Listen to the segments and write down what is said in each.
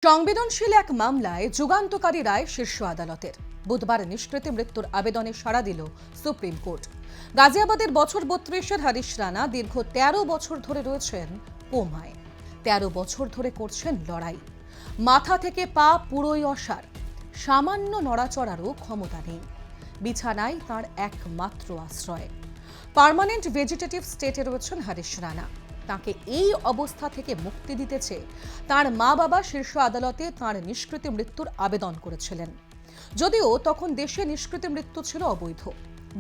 সংবেদনশীল এক মামলায় যুগান্তকারী রায় শীর্ষ আদালতের। বুধবার নিষ্কৃতি মৃত্যুর আবেদনে সাড়া দিল সুপ্রিম কোর্ট। গাজিয়াবাদের বছর 32-এর হরিশ রানা দীর্ঘ 13 বছর ধরে রয়েছেন কোমায়। 13 বছর ধরে করছেন লড়াই। মাথা থেকে পা পুরোই অসাড়, সামান্য নড়াচড়ারও ক্ষমতা নেই। বিছানায় তাঁর একমাত্র আশ্রয়। পার্মানেন্ট ভেজিটেটিভ স্টেটে রয়েছেন হরিশ রানা। তাকে এই অবস্থা থেকে মুক্তি দিতে চেয়ে তাঁর মা বাবা শীর্ষ আদালতে তাঁর নিষ্কৃতি মৃত্যুর আবেদন করেছিলেন। যদিও তখন দেশে নিষ্কৃতি মৃত্যু ছিল অবৈধ।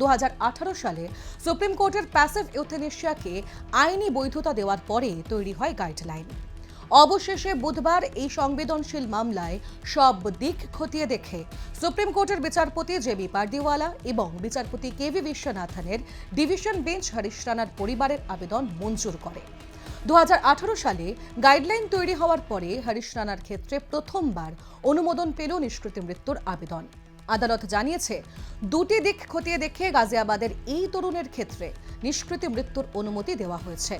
2018 সালে সুপ্রিম কোর্টের প্যাসিভ ইউথেনেশিয়াকে আইনি বৈধতা দেওয়ার পরে তৈরি হয় গাইডলাইন। অবশেষে বুধবার এই সংবেদনশীল মামলায় সব দিক খতিয়ে দেখে সুপ্রিম কোর্টের বিচারপতি জেবি পারদিওয়ালা এবং বিচারপতি কেভি বিশ্বনাথনের ডিভিশন বেঞ্চ হরিশ রানার পরিবারের আবেদন মঞ্জুর করে। 2018 সালে গাইডলাইন তৈরি হওয়ার পরে হরিশ রানার ক্ষেত্রে প্রথমবার অনুমোদন পেল নিষ্কৃতি মৃত্যুর আবেদন। আদালত জানিয়েছে, দুটি দিক খতিয়ে দেখে গাজিয়াবাদের এই তরুণের ক্ষেত্রে নিষ্কৃতি মৃত্যুর অনুমতি দেওয়া হয়েছে।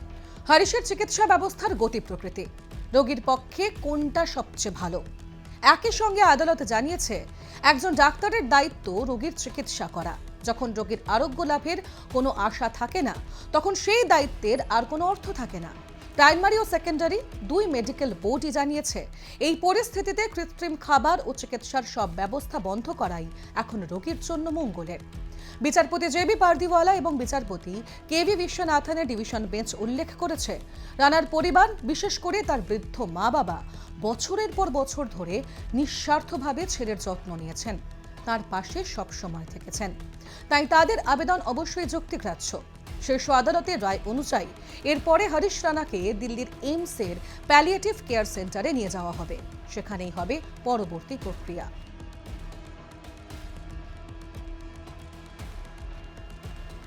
হরিশের চিকিৎসা ব্যবস্থার গতি প্রকৃতি, রোগীর পক্ষে কোনটা সবচেয়ে ভালো। একই সঙ্গে আদালত জানিয়েছে, একজন ডাক্তারের দায়িত্ব রোগীর চিকিৎসা করা। যখন রোগীর আরোগ্য লাভের কোনো আশা থাকে না, তখন সেই দায়িত্বের আর কোনো অর্থ থাকে না। প্রাইমারি ও সেকেন্ডারি দুই মেডিকেল বোর্ডই জানিয়েছে, এই পরিস্থিতিতে কৃত্রিম খাবার ও চিকিৎসার সব ব্যবস্থা বন্ধ করাই এখন রোগীর জন্য মঙ্গলের। বিচারপতি জেবি পারদিওয়ালা এবং বিচারপতি কেভি বিশ্বনাথনের ডিভিশন বেঞ্চ উল্লেখ করেছে, রানার পরিবার, বিশেষ করে তার বৃদ্ধ মা বাবা বছরের পর বছর ধরে নিঃস্বার্থভাবে ছেলের যত্ন নিয়েছেন, তার পাশে সবসময় থেকেছেন। তাই তাদের আবেদন অবশ্যই যুক্তিগ্রাহ্য। শীর্ষ আদালতের রায় অনুযায়ী এরপরে হরিশ রানাকে দিল্লির এইমসের প্যালিয়েটিভ কেয়ার সেন্টারে নিয়ে যাওয়া হবে। সেখানেই হবে পরবর্তী প্রক্রিয়া।